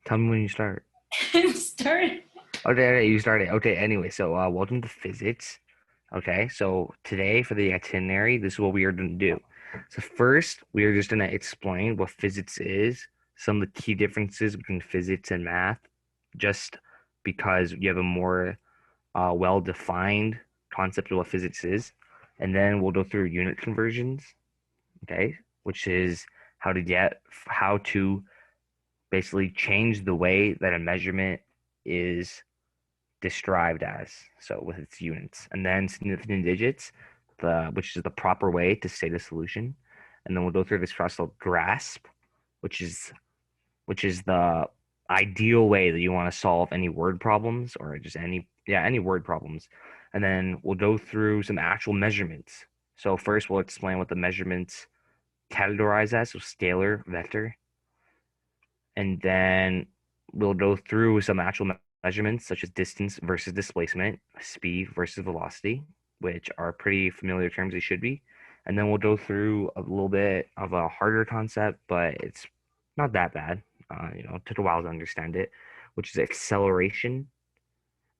Tell me when you start. Start. Okay, you started. Okay, anyway, so welcome to physics. Okay, so today for the itinerary, this is what we are going to do. So first, we are just going to explain what physics is, some of the key differences between physics and math, just because you have a more well-defined concept of what physics is. And then we'll go through unit conversions, okay, which is how to basically change the way that a measurement is described as, so with its units, and then significant digits, which is the proper way to state a solution, and then we'll go through this process called grasp, which is the ideal way that you want to solve any word problems or just any word problems, and then we'll go through some actual measurements. So first we'll explain what the measurements categorize as, so scalar, vector, and then we'll go through some actual measurements such as distance versus displacement, speed versus velocity, which are pretty familiar terms, they should be. And then we'll go through a little bit of a harder concept, but it's not that bad. It took a while to understand it, which is acceleration.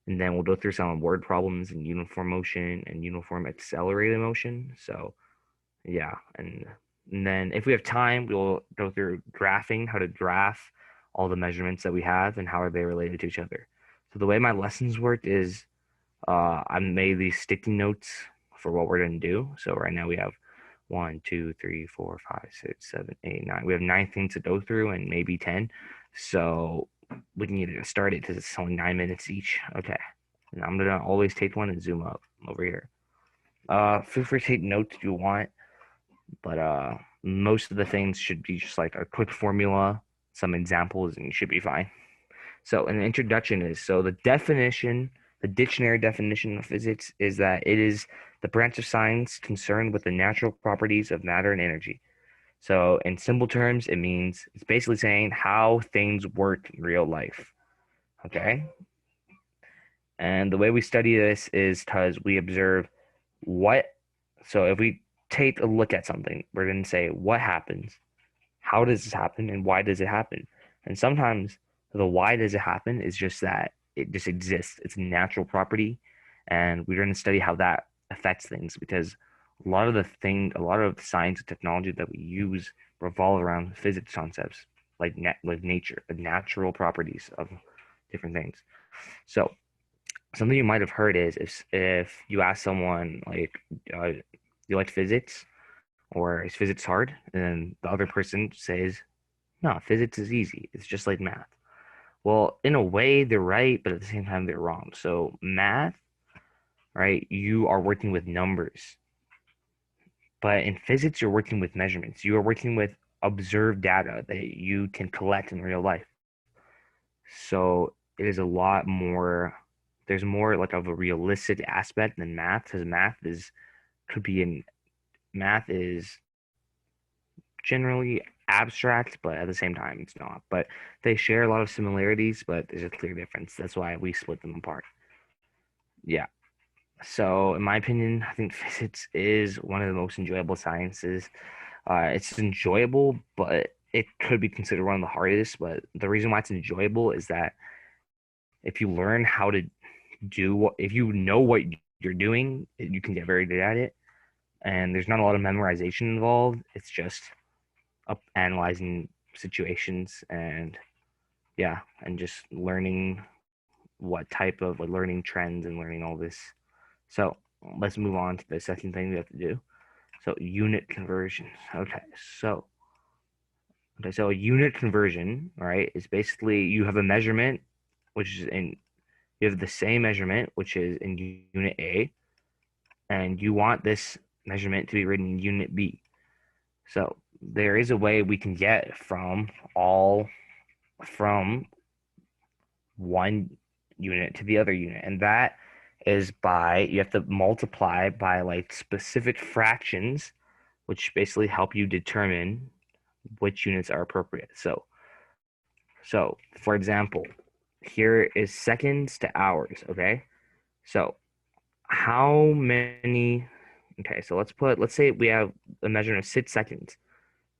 And then we'll go through some word problems in uniform motion and uniform accelerated motion. So yeah, and then if we have time, we'll go through graphing, how to graph all the measurements that we have and how are they related to each other. So the way my lessons work is I made these sticky notes for what we're going to do. So right now we have 1, 2, 3, 4, 5, 6, 7, 8, 9. We have 9 things to go through and maybe 10. So we can either start it because it's only 9 minutes each. Okay. And I'm gonna always take one and zoom up over here. Feel free to take notes if you want, but most of the things should be just like a quick formula, some examples, and you should be fine. So an introduction is, so the dictionary definition of physics is that it is the branch of science concerned with the natural properties of matter and energy. So in simple terms, it's basically saying how things work in real life. Okay. And the way we study this is because we observe what, so if we take a look at something, we're going to say what happens, how does this happen, and why does it happen? And sometimes the why does it happen is just that it just exists. It's a natural property, and we're going to study how that affects things because a lot of the science and technology that we use revolve around physics concepts like nature, the natural properties of different things. So something you might have heard is if you ask someone like, you like physics or is physics hard? And then the other person says, no, physics is easy. It's just like math. Well, in a way, they're right, but at the same time, they're wrong. So, math, right, you are working with numbers. But in physics, you're working with measurements. You are working with observed data that you can collect in real life. So, it is a lot more, there's more like of a realistic aspect than math, because could be in, math is generally abstract, but at the same time, it's not. But they share a lot of similarities, but there's a clear difference. That's why we split them apart. Yeah. So, in my opinion, I think physics is one of the most enjoyable sciences. It's enjoyable, but it could be considered one of the hardest. But the reason why it's enjoyable is that if you learn how to if you know what you're doing, you can get very good at it. And there's not a lot of memorization involved. It's just up analyzing situations and yeah, and just learning what type of like learning trends and learning all this. So let's move on to the second thing we have to do. So unit conversions. So so a unit conversion, right, is basically you have a measurement which is in you have the same measurement which is in unit A, and you want this measurement to be written in unit B. So there is a way we can get from one unit to the other unit. And that is by, you have to multiply by like specific fractions, which basically help you determine which units are appropriate. So for example, here is seconds to hours. Okay. So how many, okay, so let's say we have a measurement of 6 seconds.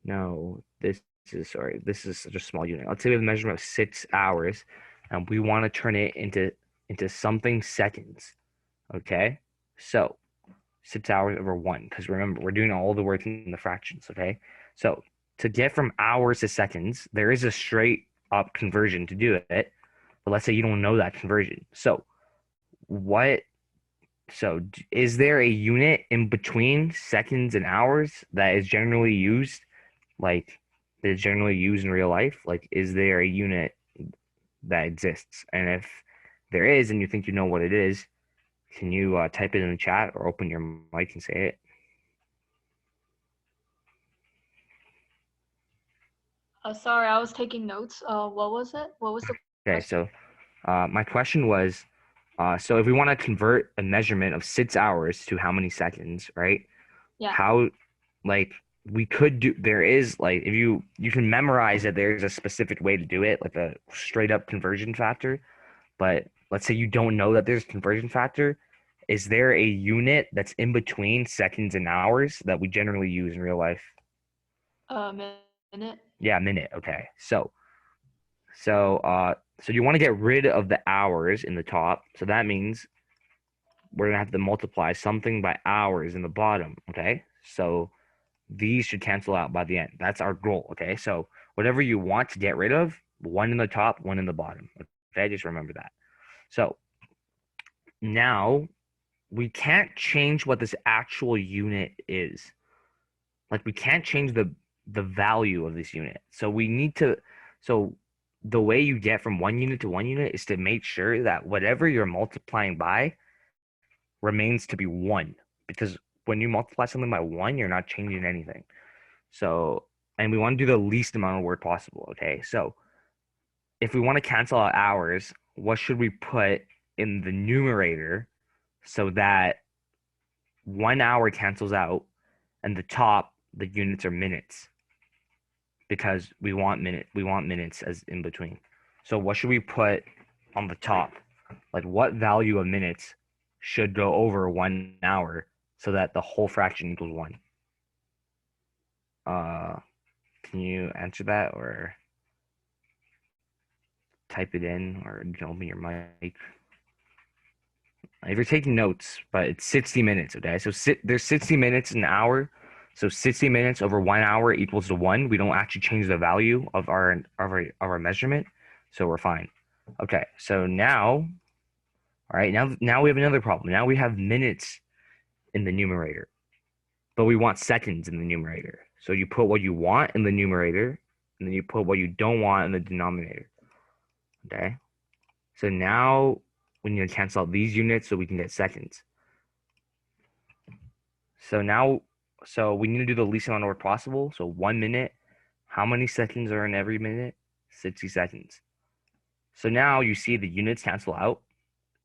No, this this is such a small unit. Let's say we have a measurement of 6 hours, and we want to turn it into something seconds. Okay, so 6 hours over 1, because remember, we're doing all the work in the fractions. Okay, so to get from hours to seconds, there is a straight up conversion to do it, but let's say you don't know that conversion. So what? So is there a unit in between seconds and hours that is generally used, like that is generally used in real life? Like, is there a unit that exists? And if there is, and you think you know what it is, can you type it in the chat or open your mic and say it? Sorry, I was taking notes. What was it? What was the Okay, question? so my question was, so if we want to convert a measurement of 6 hours to how many seconds, right? Yeah. How, like, we could do, there is, like, if you can memorize that there's a specific way to do it, like a straight up conversion factor. But let's say you don't know that there's a conversion factor. Is there a unit that's in between seconds and hours that we generally use in real life? Minute. Yeah, minute. Okay. So you want to get rid of the hours in the top. So that means we're gonna have to multiply something by hours in the bottom. Okay. So these should cancel out by the end. That's our goal. Okay. So whatever you want to get rid of, one in the top, one in the bottom. Okay. Just remember that. So now we can't change what this actual unit is. Like, we can't change the value of this unit. So we need to, so the way you get from one unit to one unit is to make sure that whatever you're multiplying by remains to be one. Because when you multiply something by one, you're not changing anything. So, and we want to do the least amount of work possible. Okay. So if we want to cancel out hours, what should we put in the numerator so that 1 hour cancels out and the top, the units are minutes, because we want minutes as in between. So what should we put on the top? Like, what value of minutes should go over 1 hour so that the whole fraction equals one? Uh, can you answer that or type it in or open your mic? If you're taking notes, but it's 60 minutes, okay? So there's 60 minutes an hour. So 60 minutes over 1 hour equals to one. We don't actually change the value of our measurement, so we're fine. Okay, so now, all right, now we have another problem. Now we have minutes in the numerator, but we want seconds in the numerator. So you put what you want in the numerator, and then you put what you don't want in the denominator. Okay, so now we need to cancel out these units so we can get seconds. So we need to do the least amount of work possible. So 1 minute, how many seconds are in every minute? 60 seconds. So now you see the units cancel out.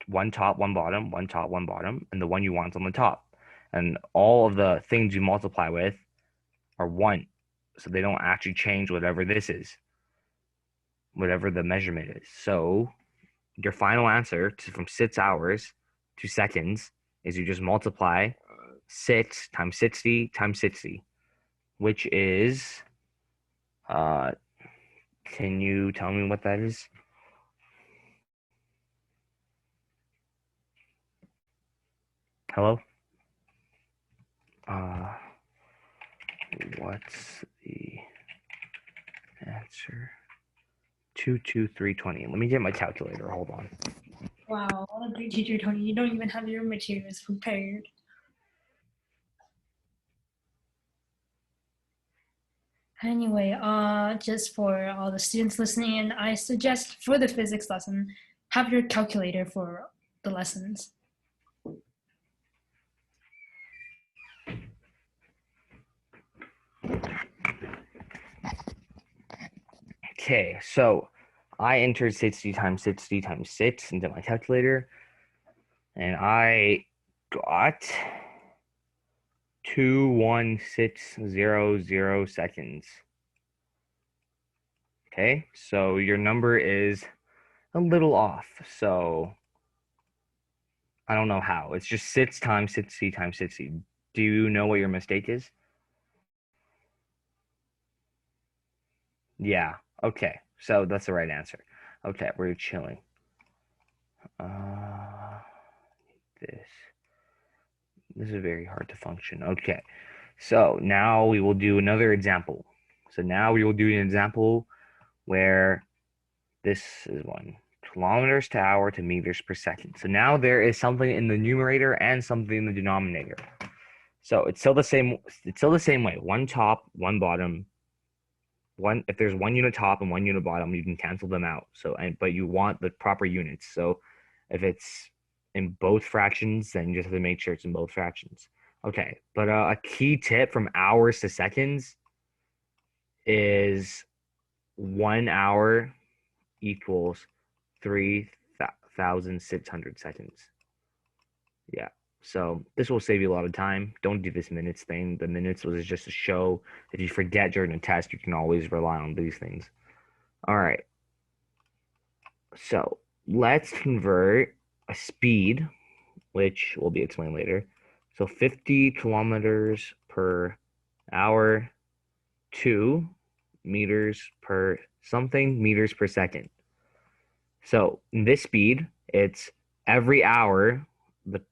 One top, one bottom, one top, one bottom, and the one you want on the top. And all of the things you multiply with are one. So they don't actually change whatever this is, whatever the measurement is. So your final answer from 6 hours to seconds is you just multiply 6 times 60 times 60, which is, uh, can you tell me what that is? Hello? Uh, what's the answer? 22320. Let me get my calculator. Hold on. Wow, what a great teacher, Tony. You don't even have your materials prepared. Anyway, just for all the students listening in, I suggest for the physics lesson, have your calculator for the lessons. Okay, so I entered 60 times 60 times 6 into my calculator, and I got 21600 seconds. Okay, so your number is a little off. So I don't know how. It's just 6 times 60 times 60. Do you know what your mistake is? Yeah. Okay. So that's the right answer. Okay, we're chilling. This. This is very hard to function. Okay. So now we will do another example. So now we will do an example where this is 1 kilometers to hour to meters per second. So now there is something in the numerator and something in the denominator. So it's still the same. It's still the same way. One top, one bottom. One if there's one unit top and one unit bottom, you can cancel them out. So but you want the proper units. So if it's in both fractions, then you just have to make sure it's in both fractions. Okay, but a key tip from hours to seconds is 1 hour equals 3,600 seconds. Yeah. So this will save you a lot of time. Don't do this minutes thing. The minutes was just a show. If you forget during a test, you can always rely on these things. All right. So let's convert a speed, which will be explained later. So 50 kilometers per hour to meters per something meters per second. So in this speed, it's every hour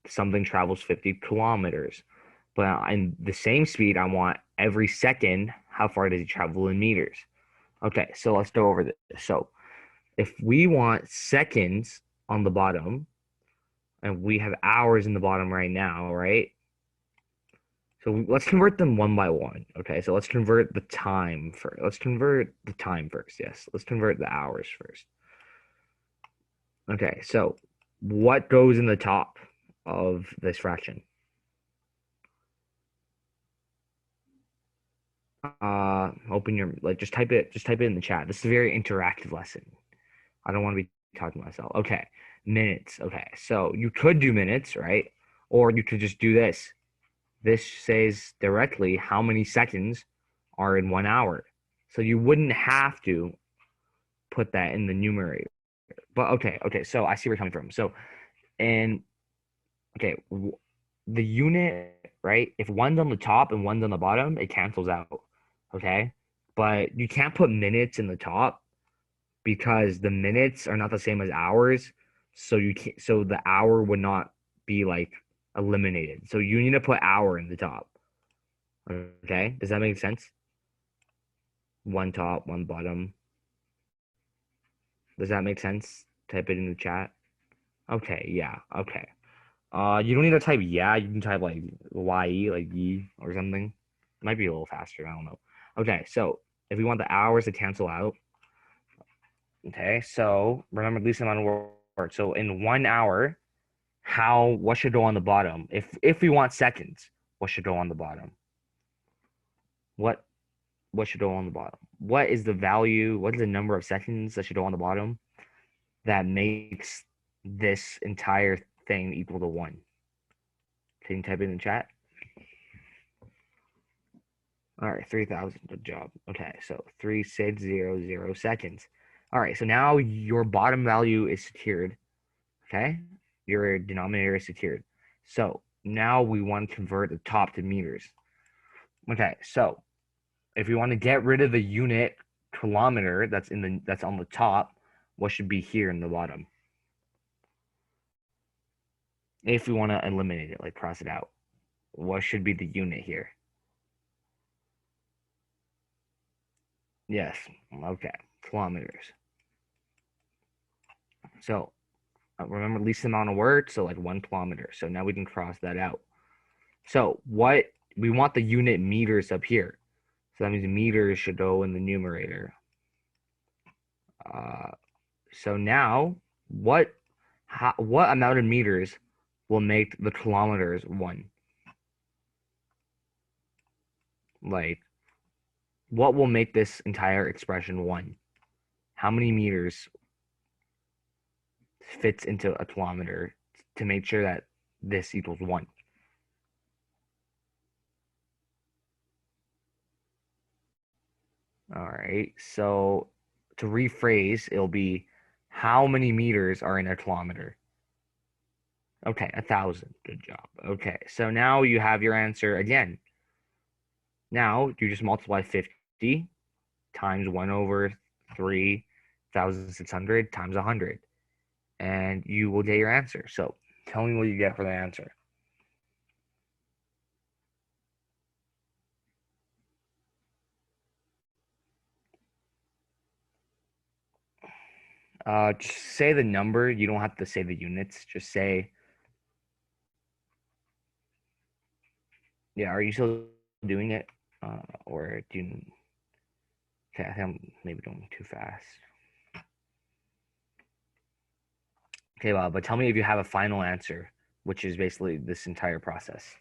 something travels 50 kilometers. But in the same speed, I want every second, how far does it travel in meters? Okay, so let's go over this. So if we want seconds on the bottom, and we have hours in the bottom right now, right? So let's convert them one by one. Okay, so let's convert the time first. Let's convert the time first. Yes, let's convert the hours first. Okay, so what goes in the top of this fraction? Open your just type it in the chat. This is a very interactive lesson. I don't want to be talking to myself. Okay, minutes. Okay, so you could do minutes, right? Or you could just do this. This says directly how many seconds are in 1 hour. So you wouldn't have to put that in the numerator. But okay, so I see where you're coming from. So, and okay, the unit, right? If one's on the top and one's on the bottom, it cancels out. Okay, but you can't put minutes in the top because the minutes are not the same as hours. So you can't. So the hour would not be like eliminated. So you need to put hour in the top. Okay, does that make sense? One top, one bottom. Does that make sense? Type it in the chat. Okay, yeah, okay. You don't need to type yeah, you can type like YE, like ye or something. Might be a little faster, I don't know. Okay, so if we want the hours to cancel out, okay, so remember least amount of words. So in 1 hour, what should go on the bottom? If we want seconds, what should go on the bottom? What what should go on the bottom? What is the value? What is the number of seconds that should go on the bottom that makes this entire thing equal to 1? Can you type it in the chat? All right, 3,000. Good job. Okay, so 3,600 seconds. All right, so now your bottom value is secured. Okay, your denominator is secured. So now we want to convert the top to meters. Okay, so if we want to get rid of the unit kilometer that's on the top, what should be here in the bottom? If we want to eliminate it, like cross it out, what should be the unit here? Yes, okay, kilometers. So remember least amount of words, so like 1 kilometer. So now we can cross that out. So what we want the unit meters up here. So that means meters should go in the numerator. So now what amount of meters will make the kilometers 1? Like what will make this entire expression 1? How many meters fits into a kilometer to make sure that this equals 1? All right, so to rephrase, it'll be how many meters are in a kilometer? Okay, 1,000. Good job. Okay, so now you have your answer again. Now you just multiply 50 times 1 over 3,600 times 100. And you will get your answer. So tell me what you get for the answer. Just say the number. You don't have to say the units. Just say, yeah, are you still doing it? Or do you, okay, I think I'm maybe going too fast. Okay, well, but tell me if you have a final answer, which is basically this entire process.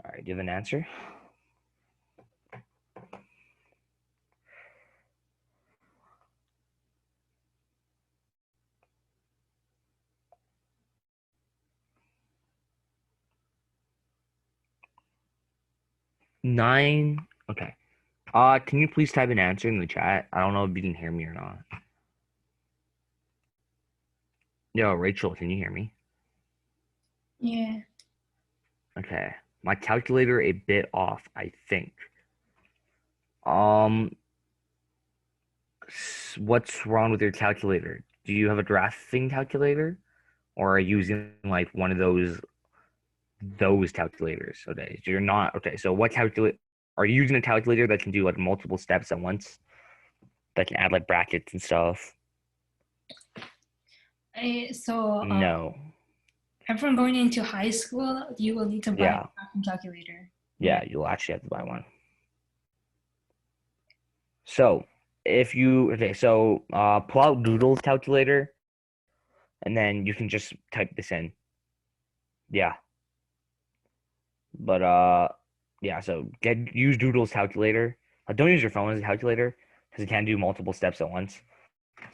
All right, do you have an answer? Nine. Okay. Can you please type an answer in the chat? I don't know if you can hear me or not. Yo, Rachel, can you hear me? Yeah. Okay. My calculator a bit off, I think. What's wrong with your calculator? Do you have a drafting calculator, or are you using like one of those calculators? Okay, so you're not okay. So what calculate? Are you using a calculator that can do like multiple steps at once? That can add like brackets and stuff? So No. everyone going into high school, you will need to buy Yeah. a calculator. Yeah, you'll actually have to buy one. So if you pull out Google's calculator, and then you can just type this in. Yeah. But yeah. So use Doodle's calculator. Don't use your phone as a calculator because it can do multiple steps at once.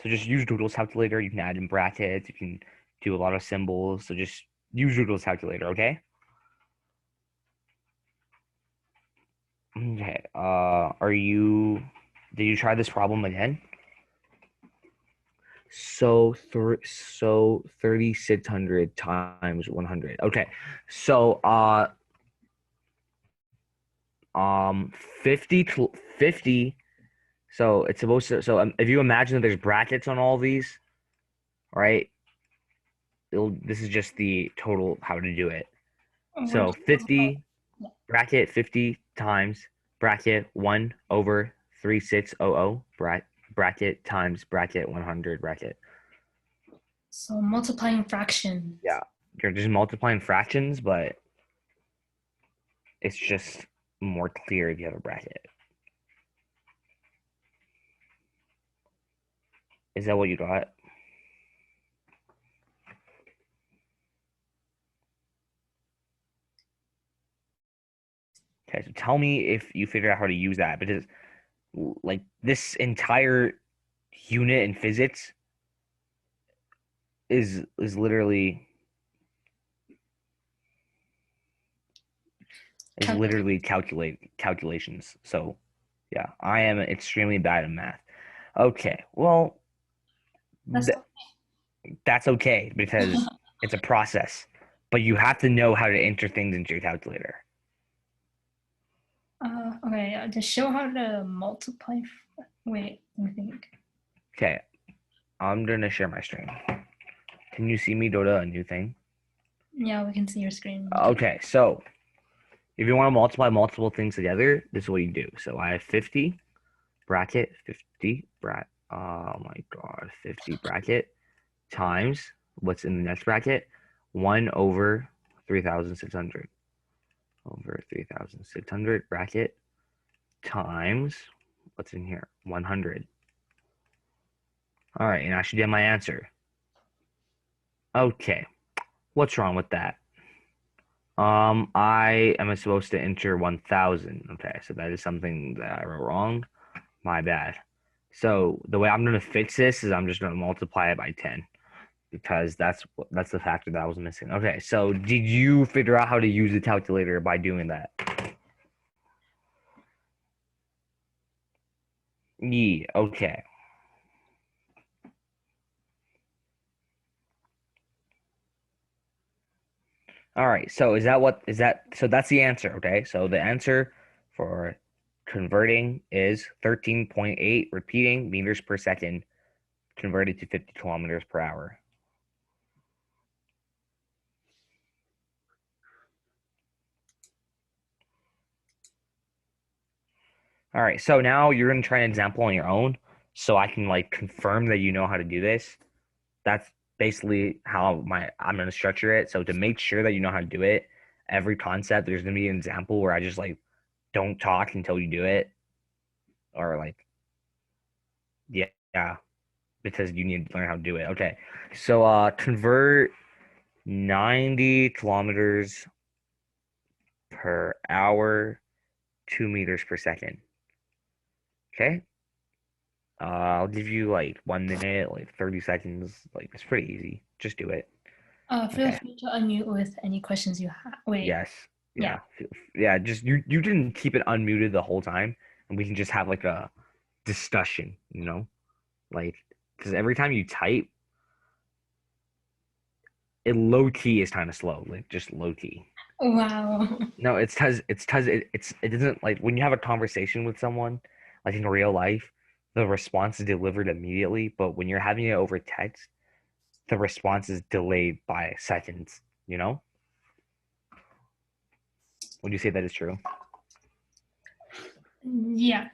So just use Doodle's calculator. You can add in brackets. You can do a lot of symbols. So just use Doodle's calculator. Okay. Okay. Did you try this problem again? So 3,600 times 100. Okay. So 50. So it's supposed to. So if you imagine that there's brackets on all these, right? This is just the total how to do it. So 50 bracket 50 times bracket 1 over 3,600 bracket times bracket 100 bracket. So multiplying fractions. Yeah, you're just multiplying fractions, but it's just more clear if you have a bracket. Is that what you got? Okay, so tell me if you figure out how to use that, because like this entire unit in physics is literally calculations. So yeah, I am extremely bad at math. Okay, well that's okay because it's a process, but you have to know how to enter things into your calculator. Okay, just show how to multiply. Wait, let me think. Okay, I'm gonna share my screen. Can you see me, Dota, a new thing? Yeah, we can see your screen. Okay, so if you want to multiply multiple things together, this is what you do. So I have 50 bracket 50 oh my god, 50 bracket times what's in the next bracket, 1 over 3,600 over 3,600 bracket times what's in here, 100. All right, and I should get my answer. Okay, what's wrong with that? I am supposed to enter 1,000. Okay, so that is something that I wrote wrong. My bad. So the way I'm gonna fix this is I'm just gonna multiply it by 10 because that's the factor that I was missing. Okay, so did you figure out how to use the calculator by doing that? Yeah, okay. All right, so so that's the answer, okay? So the answer for converting is 13.8 repeating meters per second converted to 50 kilometers per hour. All right, so now you're going to try an example on your own so I can like confirm that you know how to do this. That's basically how I'm going to structure it. So to make sure that you know how to do it, every concept, there's going to be an example where I just like don't talk until you do it, or like, yeah, because you need to learn how to do it. Okay, so convert 90 kilometers per hour, 2 meters per second. Okay. I'll give you like 1 minute, like 30 seconds. Like it's pretty easy. Just do it. Feel Okay. free to unmute with any questions you have. Wait. Yes. Yeah. Yeah. Just you can keep it unmuted the whole time, and we can just have like a discussion. Like because every time you type, it low key is kind of slow. Like just low key. Wow. No, it's it doesn't like when you have a conversation with someone, like in real life, the response is delivered immediately. But when you're having it over text, the response is delayed by seconds. Would you say that is true? Yeah.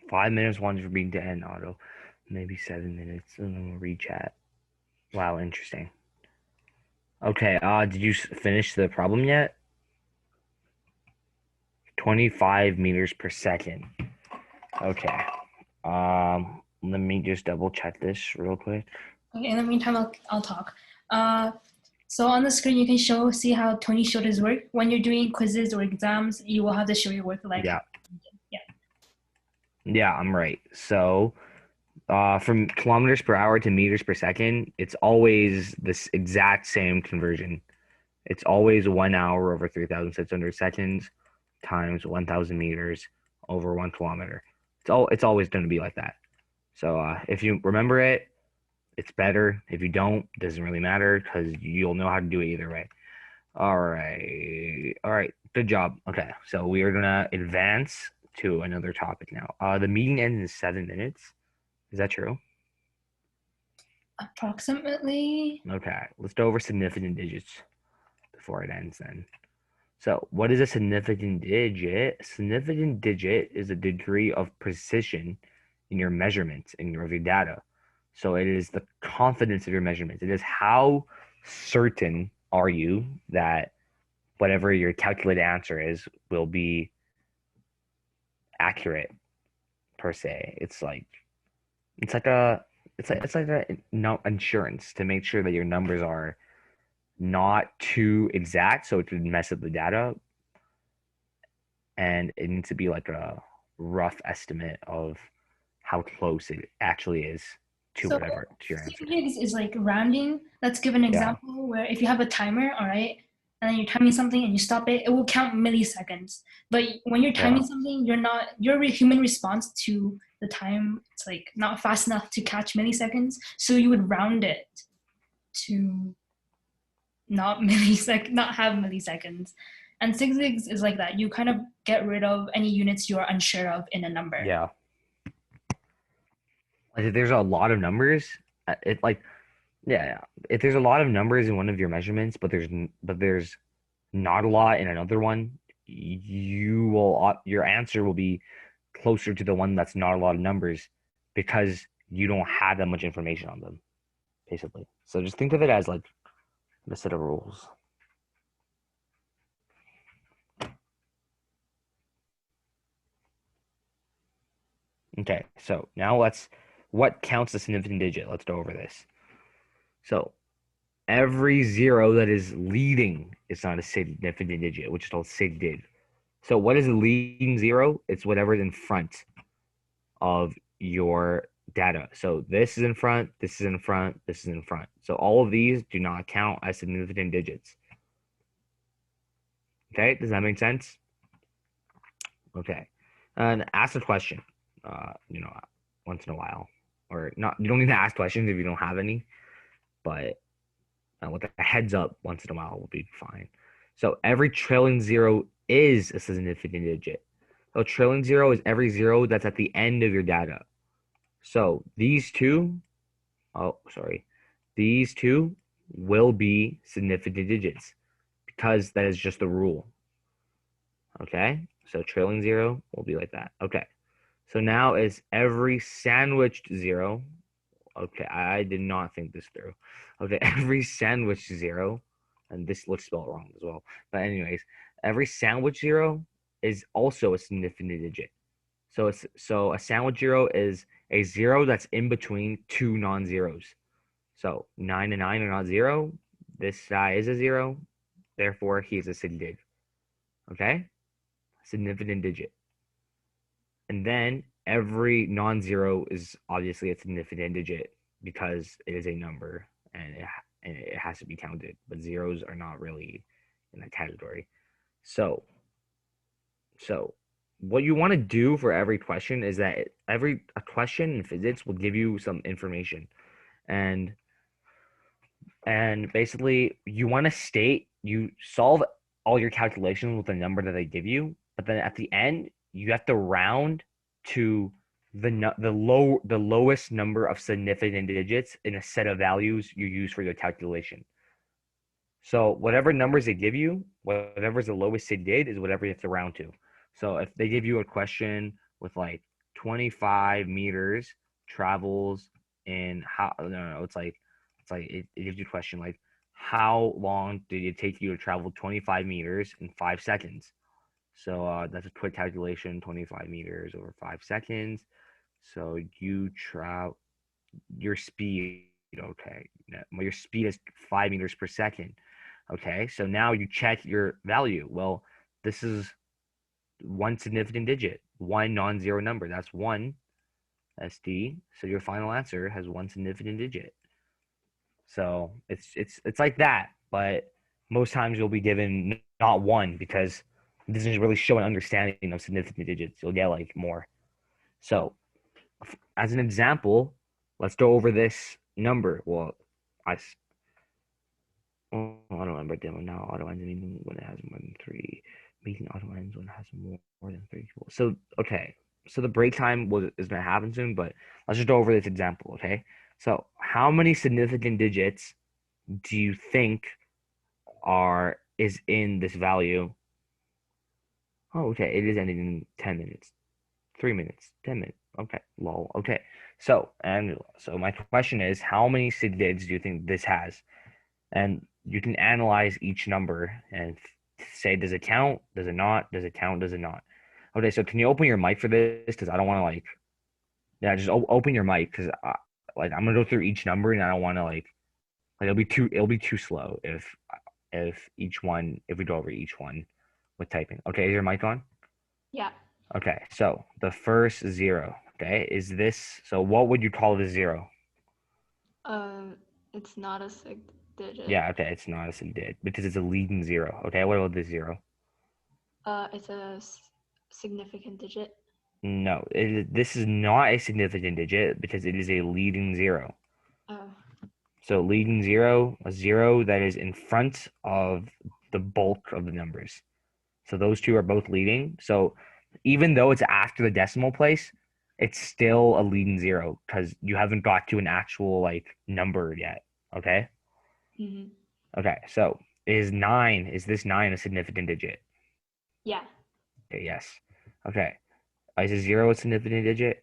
Five minutes ones for being to end auto, maybe 7 minutes, and then we'll read chat. Wow, interesting. Okay, did you finish the problem yet? 25 meters per second. Okay. Let me just double check this real quick. Okay, in the meantime, I'll talk. So on the screen, you can see how Tony showed his work. When you're doing quizzes or exams, you will have to show your work like. Yeah. Yeah. Yeah, I'm right. So, from kilometers per hour to meters per second, it's always this exact same conversion. It's always 1 hour over 3,600 seconds times 1,000 meters over 1 kilometer. It's always going to be like that. So if you remember it, it's better. If you don't, it doesn't really matter because you'll know how to do it either way. All right. Good job. Okay, so we are gonna advance to another topic now. The meeting ends in 7 minutes. Is that true? Approximately. Okay, let's go over significant digits before it ends then. So what is a significant digit? A significant digit is a degree of precision in your measurements of your data. So it is the confidence of your measurements. It is how certain are you that whatever your calculated answer is will be accurate per se. It's like a no insurance to make sure that your numbers are not too exact so it would mess up the data, and it needs to be like a rough estimate of how close it actually is to So whatever to your answer. sig is like rounding. Let's give an example where if you have a timer, all right, and then you're timing something and you stop it, it will count milliseconds. But when you're timing something, your human response to the time, it's like not fast enough to catch milliseconds. So you would round it to not have milliseconds. And sig is like that. You kind of get rid of any units you are unsure of in a number. Yeah. Like if there's a lot of numbers, it like yeah. If there's a lot of numbers in one of your measurements, but there's not a lot in another one, your answer will be closer to the one that's not a lot of numbers because you don't have that much information on them, basically. So just think of it as like a set of rules. Okay, so now what counts a significant digit? Let's go over this. So every zero that is leading is not a significant digit, which is called sig dig. So what is a leading zero? It's whatever's in front of your data. So this is in front, this is in front, this is in front. So all of these do not count as significant digits. Okay, does that make sense? Okay, and ask a question, once in a while, or not. You don't need to ask questions if you don't have any, but with a heads up once in a while will be fine. So every trailing zero is a significant digit. So trailing zero is every zero that's at the end of your data. So these two, these two will be significant digits because that is just the rule. Okay, so trailing zero will be like that. Okay, so now is every sandwiched zero. Okay, I did not think this through. Okay, every sandwich zero, and this looks spelled wrong as well. But anyways, every sandwich zero is also a significant digit. So a sandwich zero is a zero that's in between two non-zeros. So 9 and 9 are not zero. This guy is a zero. Therefore, he is a sigdig. Okay? Significant digit. And then every non-zero is obviously a significant digit because it is a number and it has to be counted. But zeros are not really in that category. So what you want to do for every question is that a question in physics will give you some information. And basically you want to you solve all your calculations with the number that they give you, but then at the end you have to round to the lowest number of significant digits in a set of values you use for your calculation. So whatever numbers they give you, whatever's the lowest they did is whatever you have to round to. So if they give you a question with like 25 meters travels in how no, it's like it gives you a question like how long did it take you to travel 25 meters in 5 seconds? So that's a quick calculation, 25 meters over 5 seconds. So you travel your speed, okay. Your speed is 5 meters per second. Okay, so now you check your value. Well, this is one significant digit, one non-zero number. That's one SD. So your final answer has one significant digit. So it's like that, but most times you'll be given not one because it doesn't really show an understanding of significant digits. You'll get like more. So as an example, let's go over this number. Well, I don't remember demo now. Auto ends meaning when it has more than 3. Meeting auto ends when it has more than 3 people. So okay. So the break time is gonna happen soon, but let's just go over this example, okay? So how many significant digits do you think is in this value? Oh, okay. It is ending in 10 minutes. 3 minutes. 10 minutes. Okay. Lol. Okay. So my question is, how many signids do you think this has? And you can analyze each number and say, does it count? Does it not? Does it count? Does it not? Okay, so can you open your mic for this? Because I don't want to just open your mic because I'm gonna go through each number and I don't want to it'll be too slow if we go over each one with typing. Okay, is your mic on? Yeah. Okay, so the first zero. Okay, so what would you call the zero? It's not a sig digit. Yeah, okay, it's not a significant because it's a leading zero. Okay, what about the zero? It's a significant digit. No, this is not a significant digit because it is a leading zero. So leading zero, a zero that is in front of the bulk of the numbers. So those two are both leading. So even though it's after the decimal place, it's still a leading zero because you haven't got to an actual number yet. Okay. Mm-hmm. Okay. So is this 9 a significant digit? Yeah. Okay. Yes. Okay. Is a 0 a significant digit?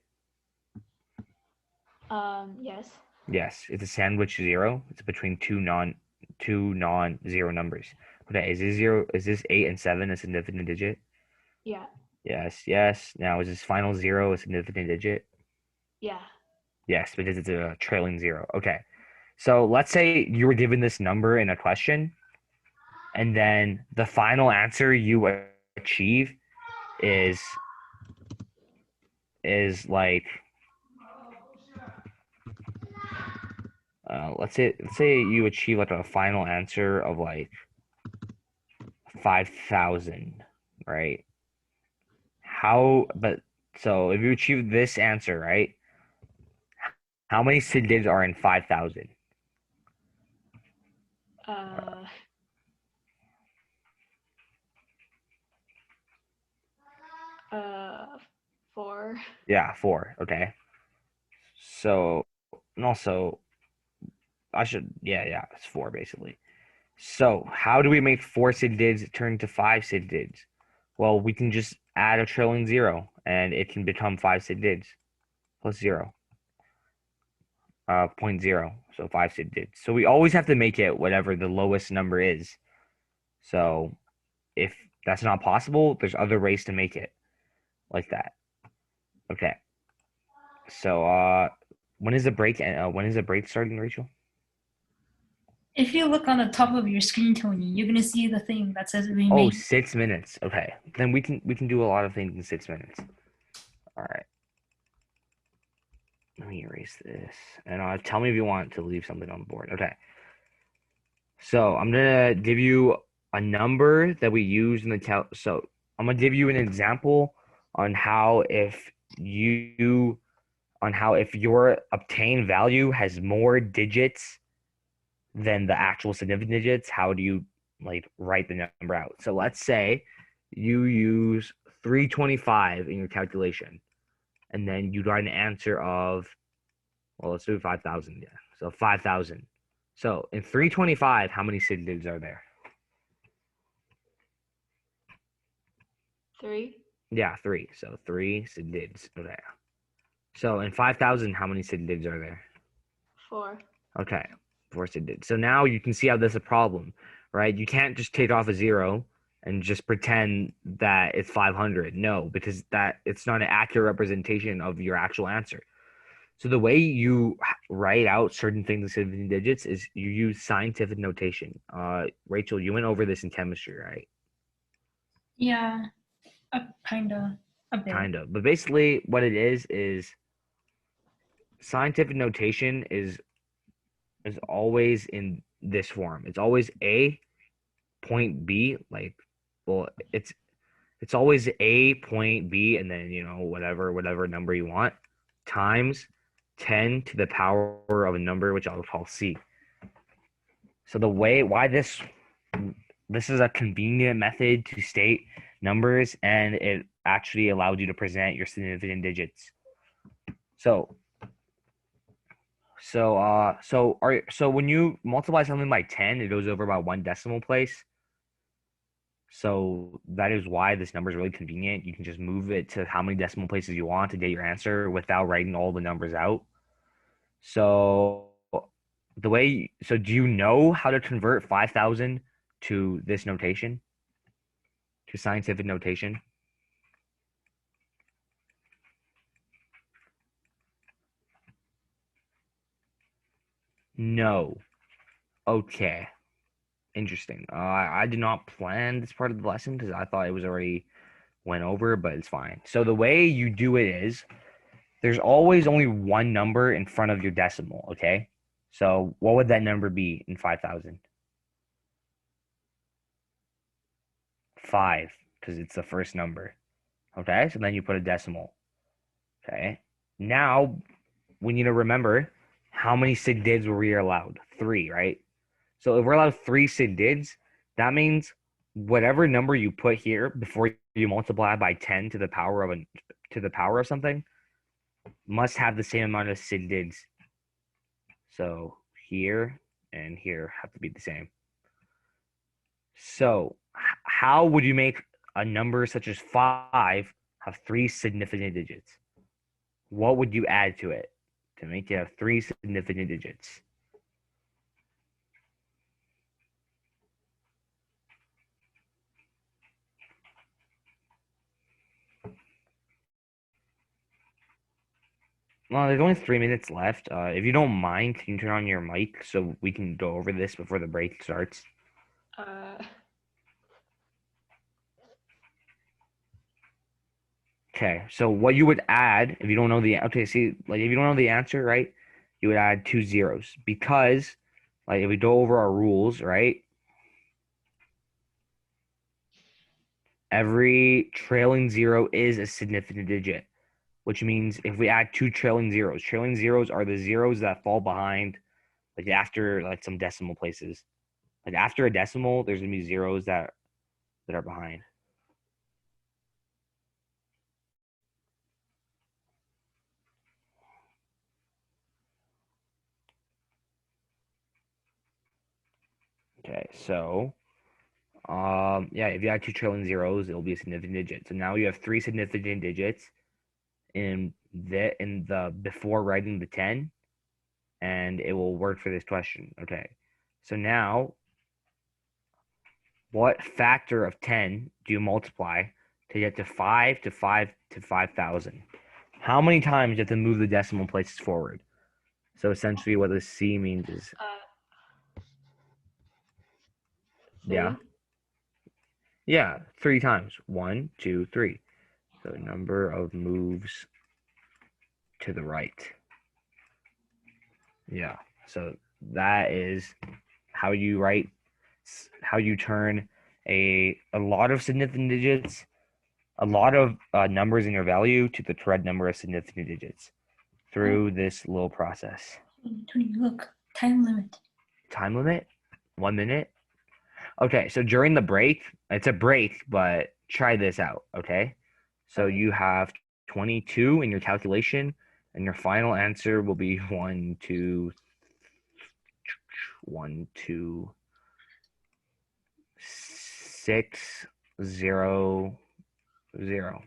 Yes. Yes. It's a sandwich 0. It's between two non-zero numbers. Okay. Is this 8 and 7 a significant digit? Yeah. Yes. Yes. Now is this final 0 a significant digit? Yeah. Yes, because it's a trailing 0. Okay. So let's say you were given this number in a question, and then the final answer you achieve is let's say you achieve like a final answer of like 5,000, right? So if you achieve this answer, right? How many SIDs are in 5,000? Uh, 4. Yeah, 4. Okay. So, and also, yeah, it's 4 basically. So, how do we make 4 SIDs turn to 5 SIDs? Well, we can just add a trailing 0, and it can become 5 SIDs plus 0, point 0. So 5 SIDs. So we always have to make it whatever the lowest number is. So if that's not possible, there's other ways to make it like that. Okay. So when is the break? When is the break starting, Rachel? If you look on the top of your screen, Tony, you're gonna see the thing that says Oh, remain. 6 minutes. Okay. Then we can do a lot of things in 6 minutes. All right. Let me erase this. And tell me if you want to leave something on the board. Okay. So I'm gonna give you a number that we use in the so I'm gonna give you an example on how if your obtained value has more digits than the actual significant digits, how do you like write the number out? So let's say you use 325 in your calculation, and then you got an answer of, well, let's do 5,000. Yeah. So 5,000. So in 325, how many significants are there? 3. Yeah, 3. So 3 significants are there. So in 5,000, how many significants are there? 4. Okay, 4 significants. So now you can see how that's a problem, right? You can't just take off a 0 and just pretend that it's 500. No, because it's not an accurate representation of your actual answer. So the way you write out certain things in significant digits is you use scientific notation. Rachel, you went over this in chemistry, right? Yeah, kinda a bit. Kind of. But basically what it is scientific notation is always in this form. It's always A point B, like, well, it's always A point B, and then whatever number you want, times 10 to the power of a number which I'll call C. So the way why this is a convenient method to state numbers, and it actually allows you to present your significant digits. So when you multiply something by 10, it goes over by 1 decimal place. So that is why this number is really convenient. You can just move it to how many decimal places you want to get your answer without writing all the numbers out. So do you know how to convert 5,000 to this notation, to scientific notation? No. Okay. Interesting. I did not plan this part of the lesson because I thought it was already went over, but it's fine. So the way you do it is there's always only one number in front of your decimal, okay? So what would that number be in 5,000? 5, because it's the first number. Okay, so then you put a decimal. Okay. Now we need to remember how many sigdids were we allowed? 3, right? So if we're allowed 3 sigdids, that means whatever number you put here before you multiply by 10 to the power of something must have the same amount of sigdids. So here and here have to be the same. So how would you make a number such as 5 have 3 significant digits? What would you add to it to make it have 3 significant digits? Well, there's only 3 minutes left. If you don't mind, can you turn on your mic so we can go over this before the break starts? Uh, Okay, so what you would add if you don't know if you don't know the answer, right? you would add 2 zeros because, like, if we go over our rules, right? Every trailing zero is a significant digit, which means if we add 2 trailing zeros are the zeros that fall behind, like after like some decimal places. Like after a decimal, there's gonna be zeros that are behind. Okay, so yeah, if you add 2 trailing zeros, it'll be a significant digit. So now you have 3 significant digits in the before writing the 10, and it will work for this question. Okay, so now what factor of 10 do you multiply to get to 5 to 5 to 5,000? How many times do you have to move the decimal places forward? So essentially what this C means is, yeah, 3. yeah, 3 times. 1, 2, 3. So number of moves to the right. Yeah, so that is how you write, how you turn a lot of significant digits, a lot of numbers in your value to the correct number of significant digits through this little process. Look, time limit. Time limit? 1 minute? Okay, so during the break, it's a break, but try this out, okay? So Okay. you have 22 in your calculation, and your final answer will be 1, 2, 1, 2, 6, 0, 0.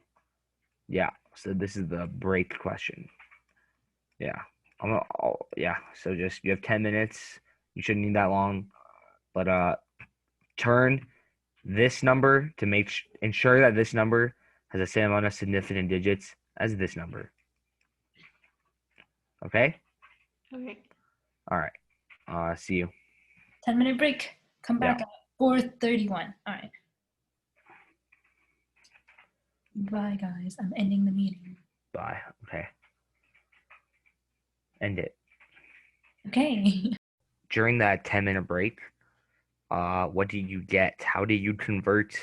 Yeah, so this is the break question. Yeah. Yeah, so just you have 10 minutes. You shouldn't need that long. But turn this number to ensure that this number has the same amount of significant digits as this number. Okay? Okay. All right. See you. 10-minute break. Come Yeah. back at 4:31. All right. Bye, guys. I'm ending the meeting. Bye. Okay. End it. Okay. During that 10-minute break, what did you get? How did you convert?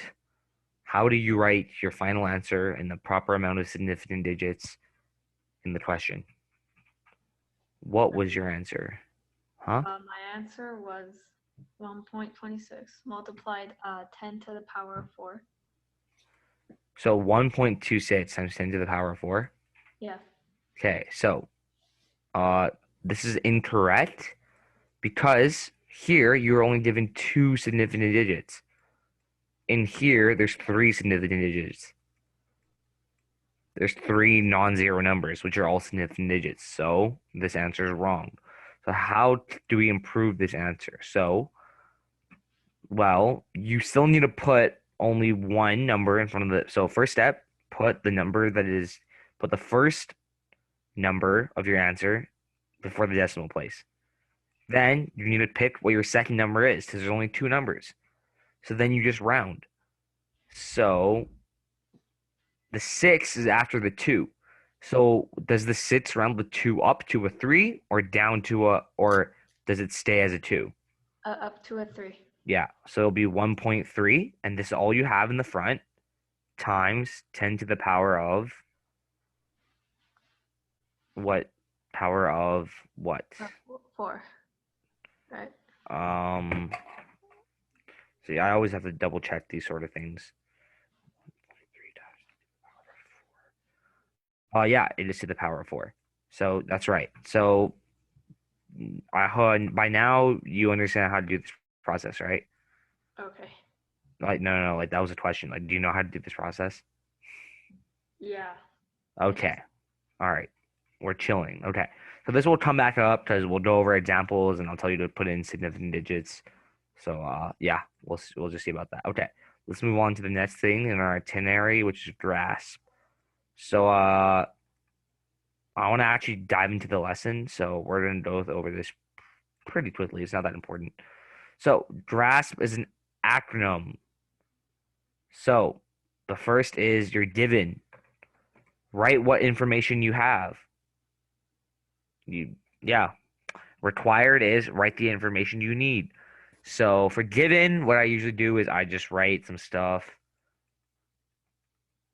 How do you write your final answer in the proper amount of significant digits in the question? What was your answer? Huh? My answer was 1.26 multiplied 10 to the power of 4. So 1.26 times 10 to the power of 4. Yeah. Okay, so this is incorrect because here you're only given 2 significant digits. In here, there's 3 significant digits. There's 3 non-zero numbers, which are all significant digits. So this answer is wrong. So how do we improve this answer? So, well, you still need to put only one number in front of the. So first step, put the first number of your answer before the decimal place. Then you need to pick what your second number is because there's only 2 numbers. So then you just round. So the 6 is after the 2. So does the 6 round the 2 up to a 3 or down to or does it stay as a 2? Up to a 3. Yeah, so it'll be 1.3, and this is all you have in the front, times 10 to the power of what? Power of what? 4. Right. See, I always have to double check these sort of things. Yeah, it is to the power of 4. So that's right. So by now you understand how to do this process, right? Okay. Like no, like that was a question. Like, do you know how to do this process? Yeah. Okay. All right. We're chilling. Okay. So this will come back up because we'll go over examples and I'll tell you to put in significant digits. So yeah, we'll just see about that. Okay. Let's move on to the next thing in our itinerary, which is grasp. So I want to actually dive into the lesson. So we're going to go over this pretty quickly. It's not that important. So grasp is an acronym. So the first is you're given. Write what information you have. Yeah. Required is write the information you need. So for given, what I usually do is I just write some stuff,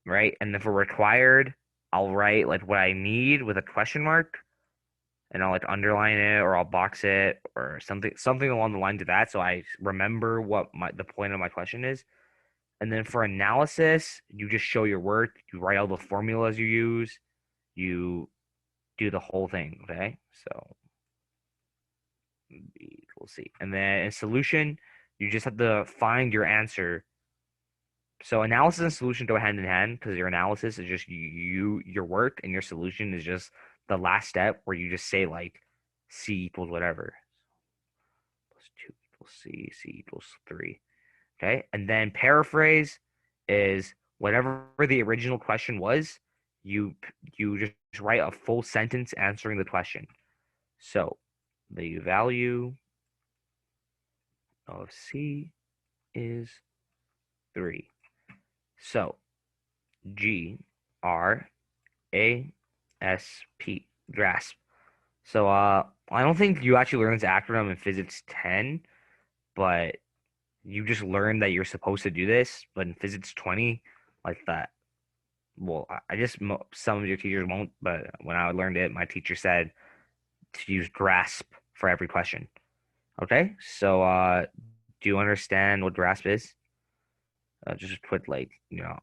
right? And then for required, I'll write like what I need with a question mark, and I'll like underline it or I'll box it or something along the lines of that, so I remember what the point of my question is. And then for analysis, you just show your work, you write all the formulas you use, you do the whole thing, okay? So B equals C. And then in solution, you just have to find your answer. So analysis and solution go hand in hand because your analysis is just your work, and your solution is just the last step where you just say like C equals whatever. Plus 2 equals C, C equals 3. Okay. And then paraphrase is whatever the original question was, you just write a full sentence answering the question. So the value of C is 3. So GRASP, grasp. So I don't think you actually learn this acronym in physics 10, but you just learn that you're supposed to do this. But in physics 20, like that, well, I just some of your teachers won't, but when I learned it, my teacher said to use grasp for every question. Okay, so do you understand what grasp is? Just put like,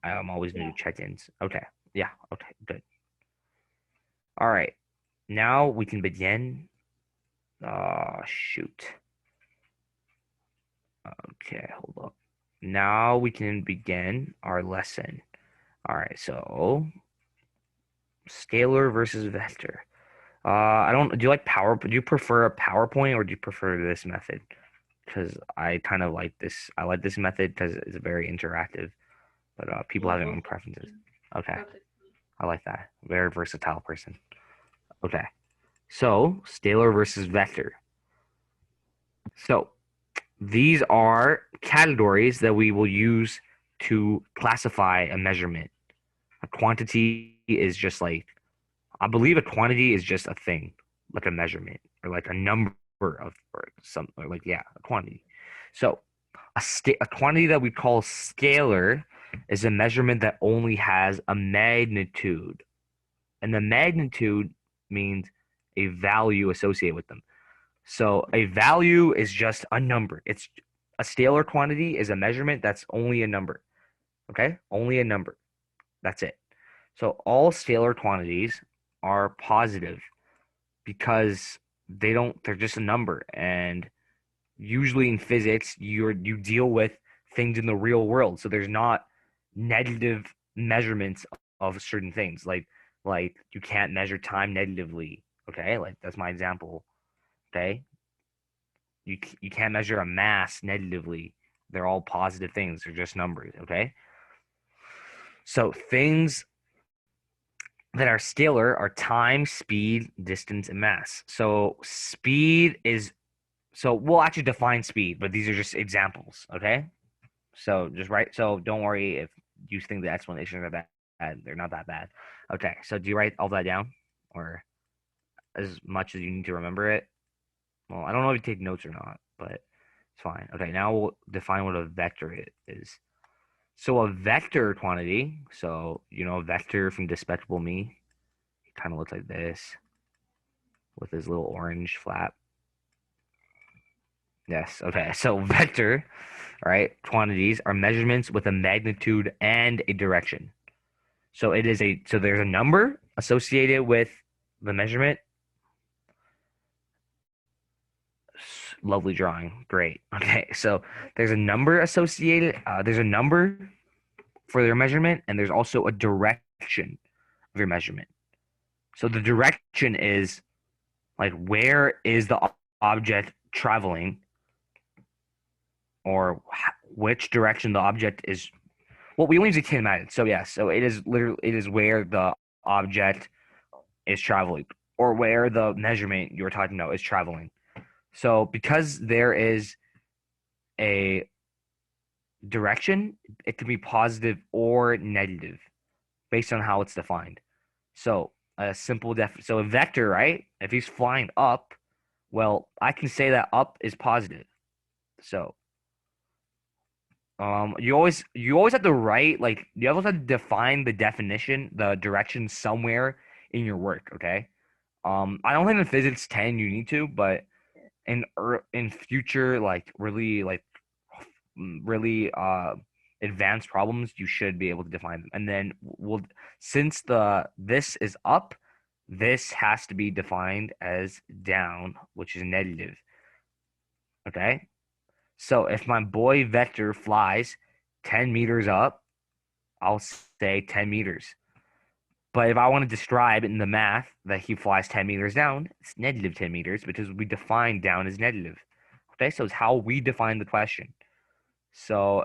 I'm always new to check-ins. Okay, yeah, okay, good. All right, now we can begin. Shoot. Okay, hold up. Now we can begin our lesson. All right, so scalar versus vector. I don't. Do you like Do you prefer a PowerPoint or do you prefer this method? Because I kind of like this. I like this method because it's very interactive. But people have their own preferences. Okay, Perfect. I like that. Very versatile person. Okay, so scalar versus vector. So these are categories that we will use to classify a measurement. A quantity is just like, I believe a quantity is just a thing, like a measurement or like a number of, or like, yeah, a quantity. So a quantity that we call scalar is a measurement that only has a magnitude. And the magnitude means a value associated with them. So a value is just a number. It's a scalar quantity is a measurement that's only a number. Okay? Only a number. That's it. So all scalar quantities are positive because they're just a number. And usually in physics, you deal with things in the real world. So there's not negative measurements of certain things. Like you can't measure time negatively. Okay? Like that's my example. Okay? You can't measure a mass negatively. They're all positive things. They're just numbers, okay? So things that are scalar are time, speed, distance, and mass. So speed is, so we'll actually define speed, but these are just examples, okay? So just write, so don't worry if you think the explanations are bad. They're not that bad. Okay, so do you write all that down? Or as much as you need to remember it? Well, I don't know if you take notes or not, but it's fine. Okay, now we'll define what a vector is. So a vector quantity, so a vector from Despicable Me, it kind of looks like this with his little orange flap. Yes, okay. So vector, right, quantities are measurements with a magnitude and a direction. So there's a number associated with the measurement. Lovely drawing. Great. Okay, so there's a number associated. There's a number for their measurement, and there's also a direction of your measurement. So the direction is like, where is the object traveling, or which direction the object is. Well, we only use a kinematics. So yeah, so it is where the object is traveling, or where the measurement you're talking about is traveling. So because there is a direction, it can be positive or negative based on how it's defined. So a vector, right? If he's flying up, Well, I can say that up is positive. So you always have to write, like, you always have to define the definition, the direction somewhere in your work, okay? I don't think in physics 10 you need to, but in future, like, really advanced problems, you should be able to define them. And then since this is up, this has to be defined as down, which is negative. Okay? So if my boy vector flies 10 meters up, I'll say 10 meters. But if I want to describe in the math that he flies 10 meters down, it's negative 10 meters because we define down as negative. Okay, so it's how we define the question. So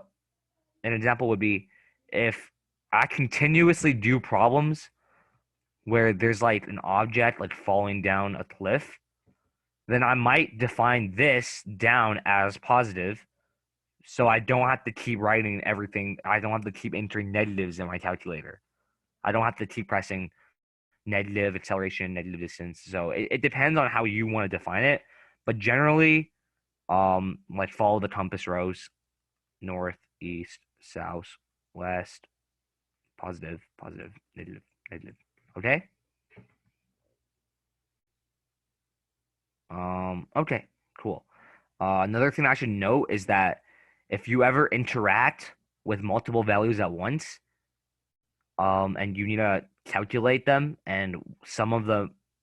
an example would be if I continuously do problems where there's like an object like falling down a cliff, then I might define this down as positive. So I don't have to keep writing everything. I don't have to keep entering negatives in my calculator. I don't have to keep pressing negative acceleration, negative distance. So it depends on how you want to define it. But generally, like follow the compass rose, north, east, south, west, positive, positive, negative, negative. Okay? Okay, cool. Another thing I should note is that if you ever interact with multiple values at once, and you need to calculate them, and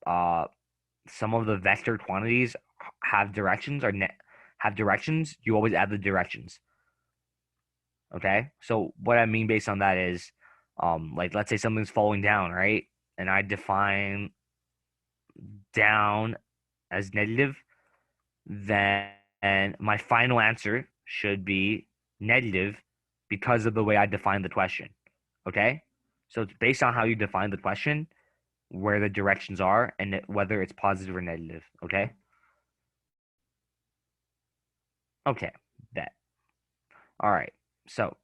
uh, some of the vector quantities have directions have directions, you always add the directions. Okay, so what I mean based on that is, like, let's say something's falling down, right? And I define down as negative, then my final answer should be negative because of the way I define the question. Okay, so it's based on how you define the question, where the directions are, and whether it's positive or negative. Okay. Okay. That. All right. So,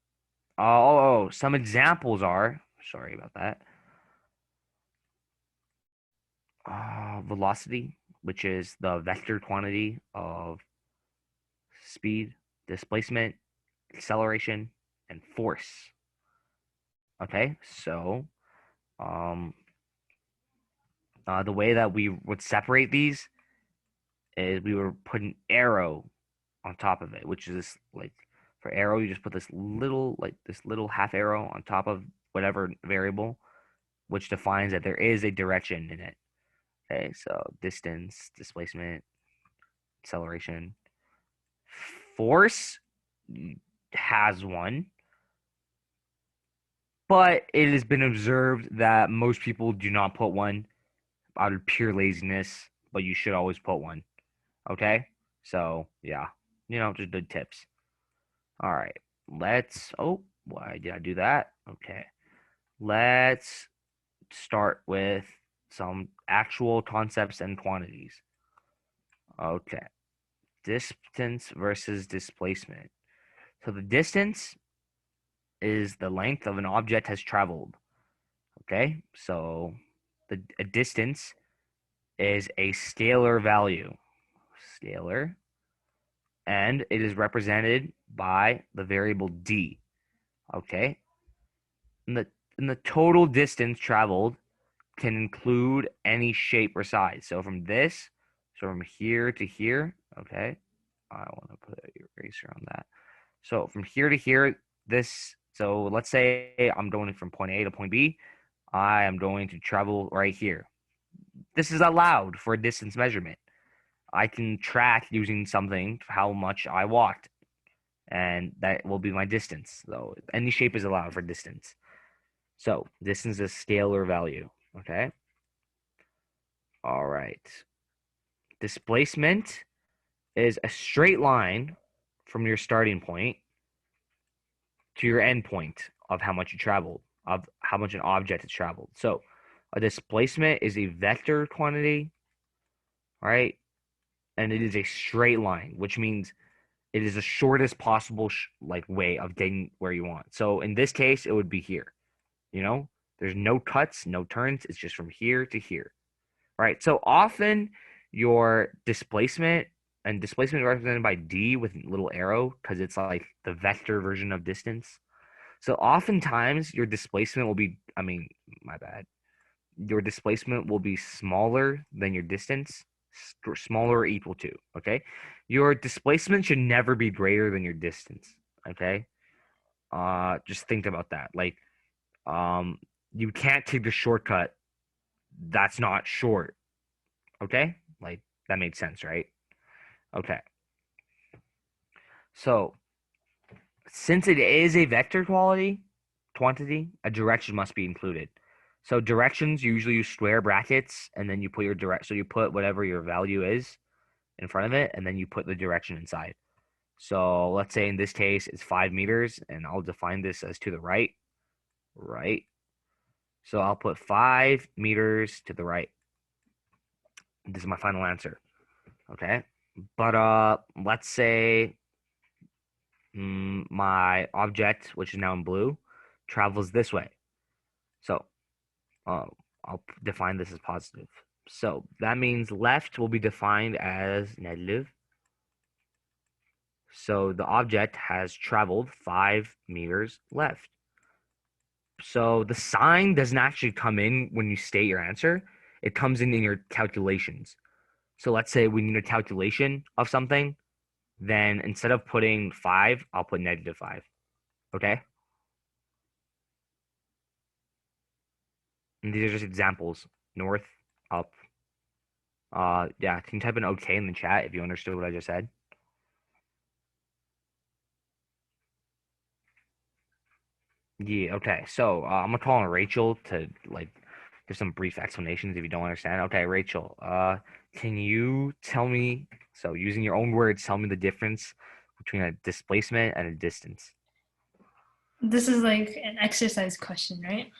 some examples are. Sorry about that. Velocity, which is the vector quantity of speed, displacement, acceleration, and force. Okay. So, um, the way that we would separate these is we would put an arrow on top of it, which is like, for arrow, you just put this little half arrow on top of whatever variable, which defines that there is a direction in it. Okay, so distance, displacement, acceleration. Force has one, but it has been observed that most people do not put one out of pure laziness, but you should always put one. Okay? So, yeah, just good tips. All right, why did I do that? Okay, let's start with some actual concepts and quantities. Okay, distance versus displacement. So the distance is the length of an object has traveled. Okay, so a distance is a scalar value. Scalar. And it is represented by the variable d. Okay, and the total distance traveled can include any shape or size. So from here to here, okay, I want to put an eraser on that. So from here to here, so let's say I'm going from point A to point B. I am going to travel right here. This is allowed for a distance measurement. I can track using something how much I walked, and that will be my distance. So any shape is allowed for distance. So distance is a scalar value. Okay. All right. Displacement is a straight line from your starting point to your end point of how much you traveled, of how much an object has traveled. So a displacement is a vector quantity, right? And it is a straight line, which means it is the shortest possible way of getting where you want. So in this case, it would be here. There's no cuts, no turns. It's just from here to here. Right. So often your displacement, and displacement is represented by D with a little arrow because it's like the vector version of distance. So oftentimes your displacement will be, I mean, my bad. Your displacement will be smaller than your distance, smaller or equal to, okay? Your displacement should never be greater than your distance, okay? Just think about that. Like, you can't take the shortcut that's not short, okay? Like, that makes sense, right? Okay. So, since it is a vector quantity, a direction must be included. So directions, you usually use square brackets, and then you put your direct. So you put whatever your value is in front of it, and then you put the direction inside. So let's say in this case it's 5 meters, and I'll define this as to the right, right. So I'll put 5 meters to the right. This is my final answer. Okay, but let's say my object, which is now in blue, travels this way. So I'll define this as positive. So that means left will be defined as negative. So the object has traveled 5 meters left. So the sign doesn't actually come in when you state your answer. It comes in your calculations. So let's say we need a calculation of something. Then instead of putting 5, I'll put -5. Okay? And these are just examples. North, up. Yeah, can you type an okay in the chat if you understood what I just said? Yeah, okay. So I'm gonna call on Rachel to like give some brief explanations if you don't understand. Okay, Rachel, can you tell me, so using your own words, tell me the difference between a displacement and a distance? This is like an exercise question, right?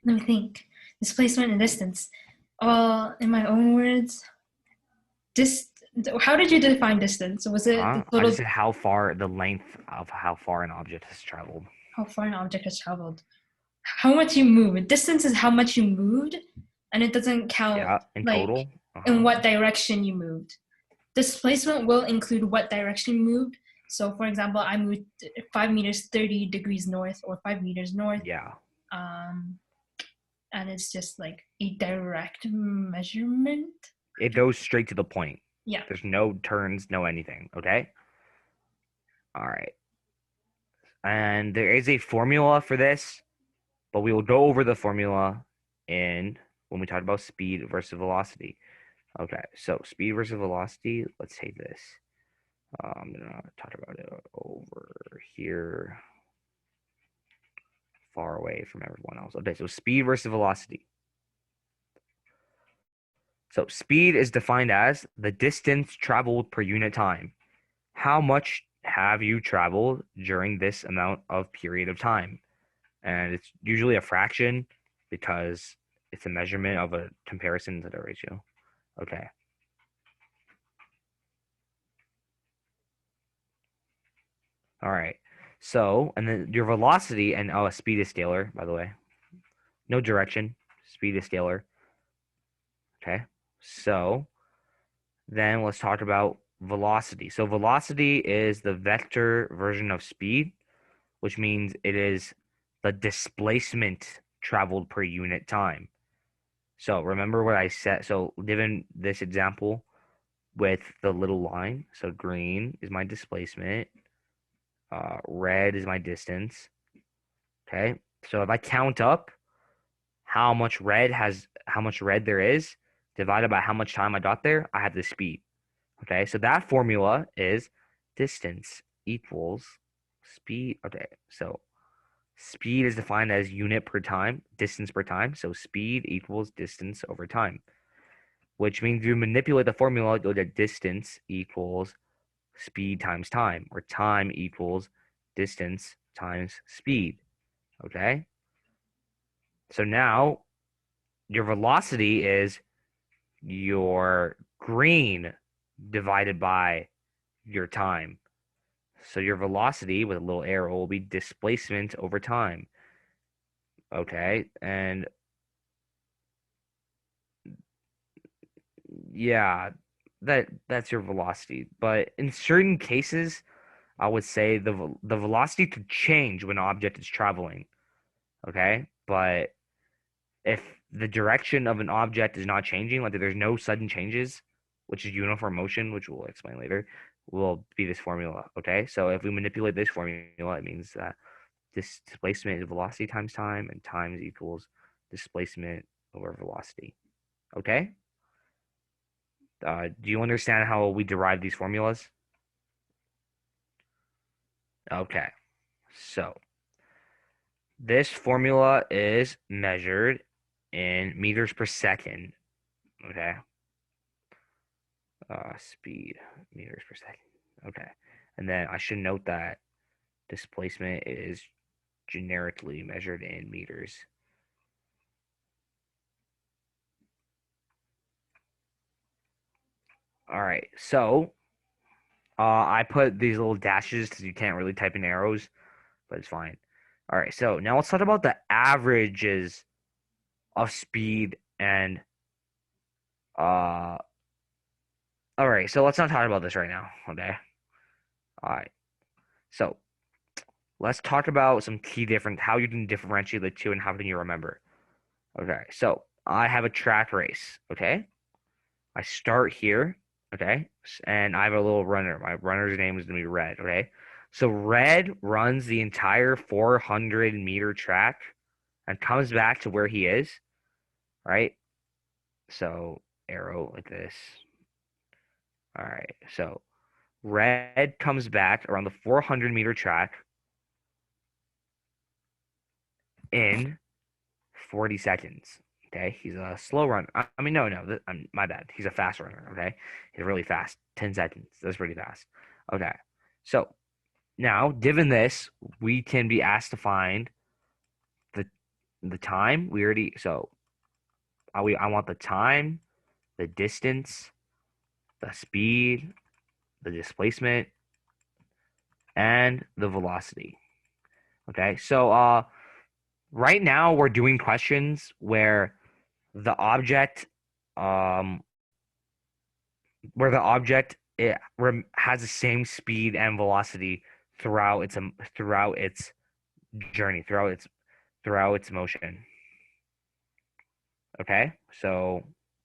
Let me think. Displacement and distance. In my own words, how did you define distance? Was it the I total just said how far, the length of how far an object has traveled. how far an object has traveled? How much you moved. Distance is how much you moved, and it doesn't count Yeah, in like total. in what direction you moved. Displacement will include what direction you moved. So, for example, I moved 5 meters 30 degrees north or 5 meters north. Yeah. And it's just like a direct measurement. It goes straight to the point. Yeah. There's no turns, no anything. Okay. All right. And there is a formula for this, but we will go over the formula in when we talk about speed versus velocity. Okay, so speed versus velocity. Let's take this. I'm gonna talk about it over here, far away from everyone else. Okay, so speed versus velocity. So speed is defined as the distance traveled per unit time. How much have you traveled during this amount of period of time? And it's usually a fraction because it's a measurement of a comparison to the ratio. Okay. All right. So, and then your velocity, and speed is scalar, by the way. No direction. Speed is scalar. Okay. So then let's talk about velocity. So velocity is the vector version of speed, which means it is the displacement traveled per unit time. So remember what I said. So given this example with the little line, so green is my displacement, red is my distance. Okay. So if I count up how much red there is divided by how much time I got there, I have the speed. Okay. So that formula is distance equals speed. Okay. So speed is defined as unit per time, distance per time. So speed equals distance over time, which means you manipulate the formula, you'll get distance equals speed times time, or time equals distance times speed. Okay? So now your velocity is your green divided by your time. So your velocity with a little arrow will be displacement over time. Okay? And yeah, that's your velocity. But in certain cases, I would say the velocity could change when an object is traveling. Okay, but if the direction of an object is not changing, like there's no sudden changes, which is uniform motion, which we'll explain later, will be this formula. Okay, so if we manipulate this formula, it means that displacement is velocity times time, and times equals displacement over velocity. Okay, do you understand how we derive these formulas? Okay, so this formula is measured in meters per second. Okay. Speed, meters per second. Okay. And then I should note that displacement is generically measured in meters. All right. So I put these little dashes because you can't really type in arrows, but it's fine. All right. So now let's talk about the averages of speed and all right. So let's not talk about this right now. Okay. All right. So let's talk about some key different how you can differentiate the two and how can you remember. Okay, so I have a track race. Okay, I start here. Okay, and I have a little runner. My runner's name is gonna be Red. Okay, so Red runs the entire 400-meter track and comes back to where he is. Right. So arrow like this. All right. So Red comes back around the 400-meter track in 40 seconds. Okay, he's a slow runner. I mean, no, my bad. He's a fast runner. Okay, he's really fast. 10 seconds. That's pretty fast. Okay, so now given this, we can be asked to find the time. We already I want the time, the distance, the speed, the displacement, and the velocity. Okay, so right now we're doing questions where the object um where the object has the same speed and velocity throughout its journey, throughout its motion. Okay, so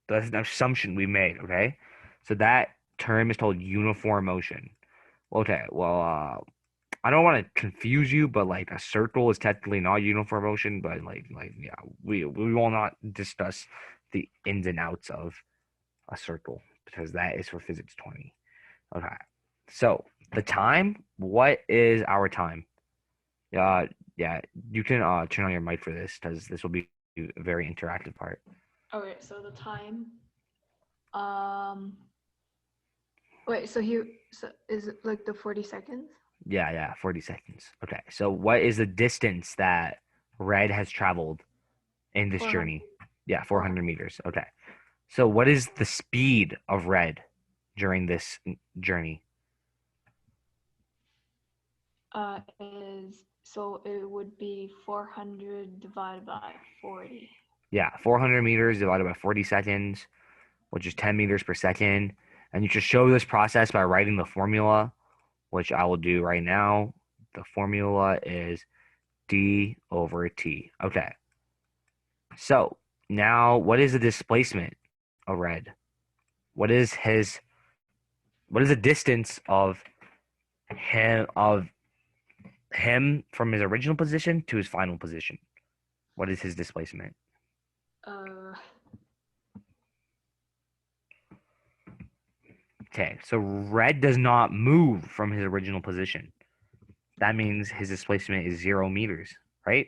that's an assumption we made. Okay, so that term is called uniform motion. Okay, well, I don't want to confuse you, but like a circle is technically not uniform motion, but like yeah, we will not discuss the ins and outs of a circle because that is for physics 20. Okay. So the time, what is our time? Yeah, you can turn on your mic for this because this will be a very interactive part. Okay, so the time. Wait, so is it like the 40 seconds? Yeah, 40 seconds. Okay. So what is the distance that Red has traveled in this 400. journey? Yeah, 400 meters. Okay. So what is the speed of Red during this journey? It would be 400 divided by 40. Yeah, 400 meters divided by 40 seconds, which is 10 meters per second. And you just show this process by writing the formula, which I will do right now. The formula is d over t. Okay. So now what is the displacement of Red? What is the distance of him from his original position to his final position? What is his displacement? Okay, so Red does not move from his original position. That means his displacement is 0 meters, right?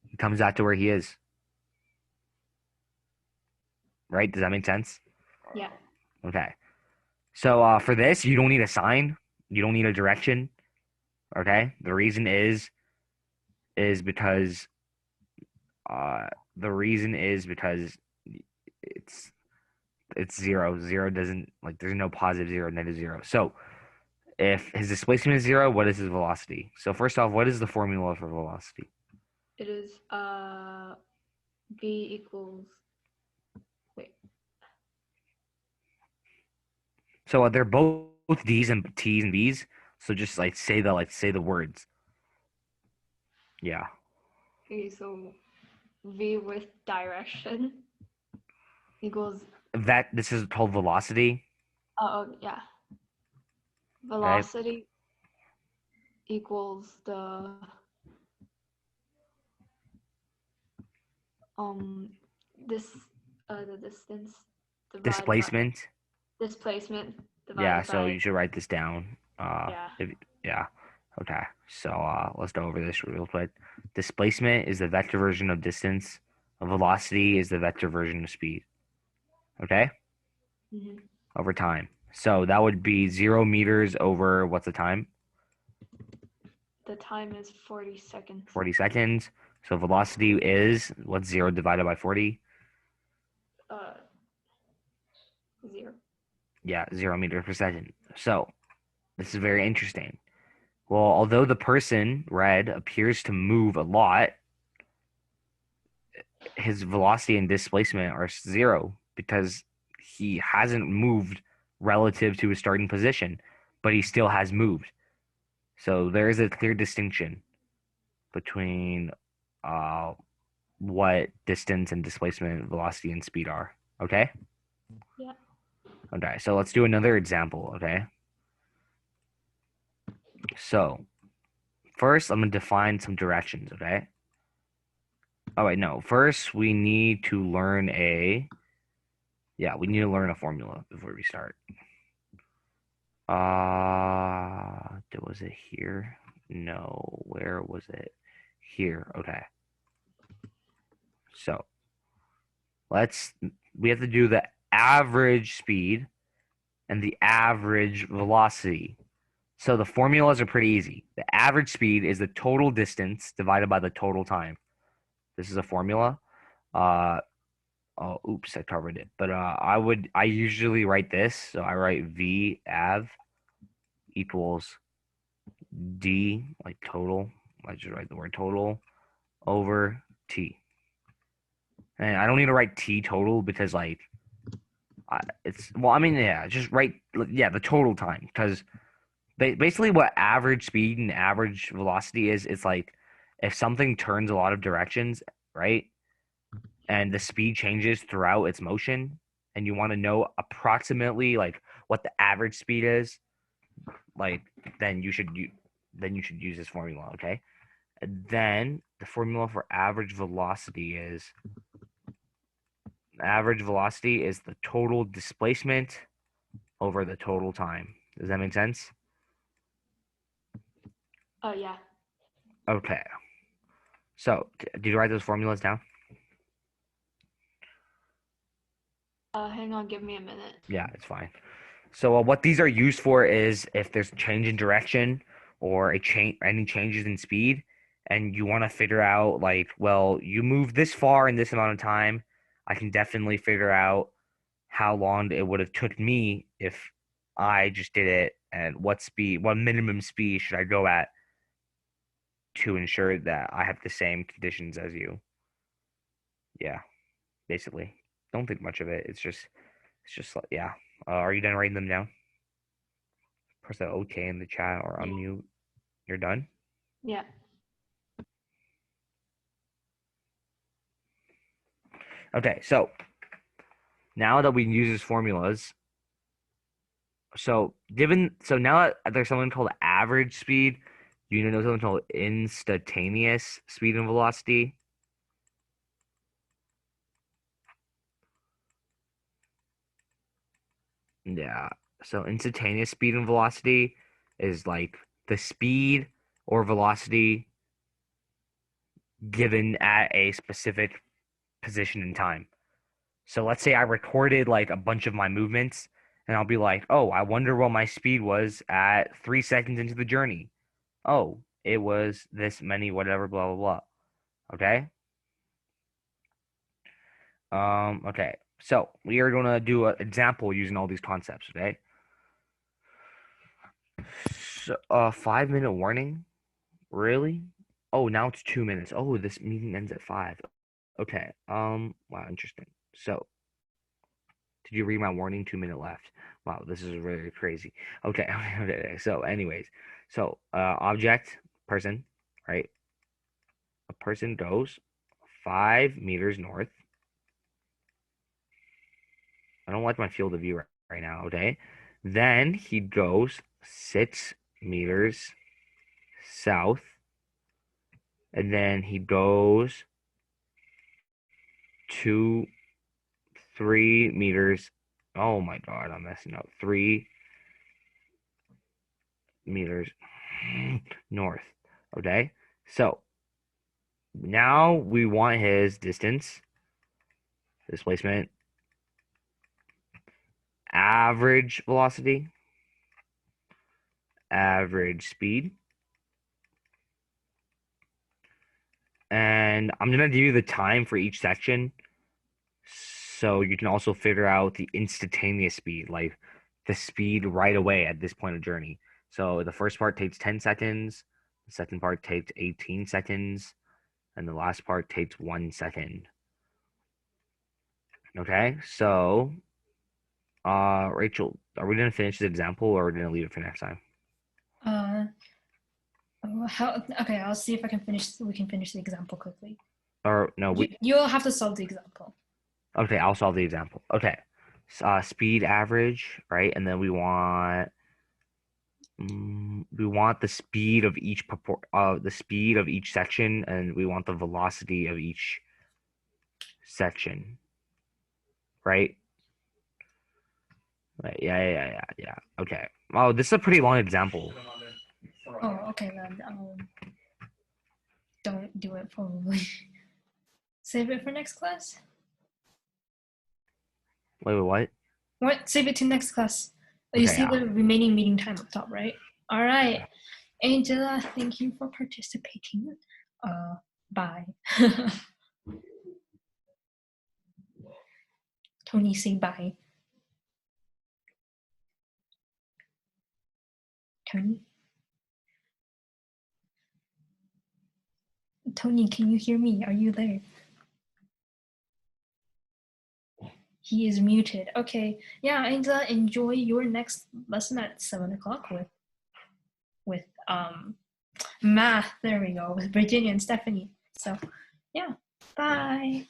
He comes out to where he is. Right? Does that make sense? Yeah. Okay. So for this, you don't need a sign. You don't need a direction. Okay. The reason is because it's zero. Zero doesn't like there's no positive zero, negative zero. So if his displacement is 0, what is his velocity? So first off, what is the formula for velocity? It is v equals So they're both D's and T's and B's. So just say the words. Yeah. Okay, so v with direction equals This is called velocity. yeah. Okay. Velocity equals this the distance divided by Displacement. displacement Yeah, divided so by you should write this down. yeah. Yeah. Okay. So let's go over this real quick. Displacement is the vector version of distance. Velocity is the vector version of speed. Okay? Mm-hmm. Over time. So that would be 0 meters over what's the time? The time is 40 seconds. 40 seconds. So velocity is what's 0 divided by 40? 0. Yeah, 0 meters per second. So this is very interesting. Well, although the person, red, appears to move a lot, his velocity and displacement are 0 because he hasn't moved relative to his starting position, but he still has moved. So there is a clear distinction between what distance and displacement, velocity and speed are. Okay? Yeah. Okay, so let's do another example, okay? So first, I'm going to define some directions, okay? Oh, wait, no. First, we need to learn we need to learn a formula before we start. Was it here? No, where was it? Here, okay. So, we have to do the average speed and the average velocity. So the formulas are pretty easy. The average speed is the total distance divided by the total time. This is a formula. Oh, oops, I covered it. But I usually write this. So I write V av equals D, like total. I just write the word total over T. And I don't need to write T total because just write the total time because basically what average speed and average velocity is, it's like if something turns a lot of directions, right? And the speed changes throughout its motion, and you want to know approximately like what the average speed is, like then you should use this formula, okay? And then the formula for average velocity is the total displacement over the total time. Does that make sense? Yeah. Okay. So, did you write those formulas down? Hang on, give me a minute. Yeah, it's fine. So, what these are used for is if there's a change in direction or any changes in speed, and you want to figure out like, well, you moved this far in this amount of time, I can definitely figure out how long it would have took me if I just did it, and what minimum speed should I go at to ensure that I have the same conditions as you. Yeah, basically. Don't think much of it. It's just like, yeah. Are you done writing them down? Press the OK in the chat or unmute. You're done? Yeah. Okay, so now that we can use these formulas, so now that there's something called average speed, you know something called instantaneous speed and velocity. Yeah. So instantaneous speed and velocity is like the speed or velocity given at a specific position in time. So let's say I recorded like a bunch of my movements and I'll be like, oh, I wonder what my speed was at 3 seconds into the journey. Oh, it was this many, whatever, blah, blah, blah. Okay. Okay. So we are going to do an example using all these concepts. Okay. So, 5 minute warning. Really? Oh, now it's 2 minutes. Oh, this meeting ends at 5. Okay. Wow, interesting. So Did you read my warning? 2-minute left. Wow, this is really crazy. Okay, okay. So, anyways, so object, person, right? A person goes 5 meters north. I don't like my field of view right now, okay? Then he goes 6 meters south, and then he goes 2, 3 meters. Oh my God, I'm messing up. 3 meters north, okay? So now we want his distance, displacement, average velocity, average speed. And I'm going to give you the time for each section so you can also figure out the instantaneous speed, like the speed right away at this point of journey. So the first part takes 10 seconds, the second part takes 18 seconds, and the last part takes 1 second. Okay, so Rachel, are we going to finish the example or are we going to leave it for next time? Okay, I'll see if I can finish. We can finish the example quickly. Or no, You'll have to solve the example. Okay, I'll solve the example. Okay, speed average, right? And then we want the speed of each section, and we want the velocity of each section, right? Right. Yeah. Okay. Oh, this is a pretty long example. Oh, okay then. Don't do it probably. Save it for next class. Wait, what? What? Save it to next class. Okay, You see the remaining meeting time up top, right? All right. Angela, thank you for participating. Bye. Tony, say bye. Tony? Tony, can you hear me? Are you there? He is muted. Okay. Yeah, Angela, enjoy your next lesson at 7 o'clock with math. There we go, with Virginia and Stephanie. So yeah, bye.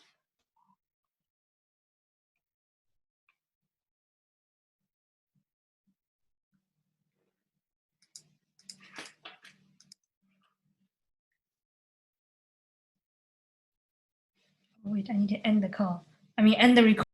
Wait, I need to end the call. End the recording.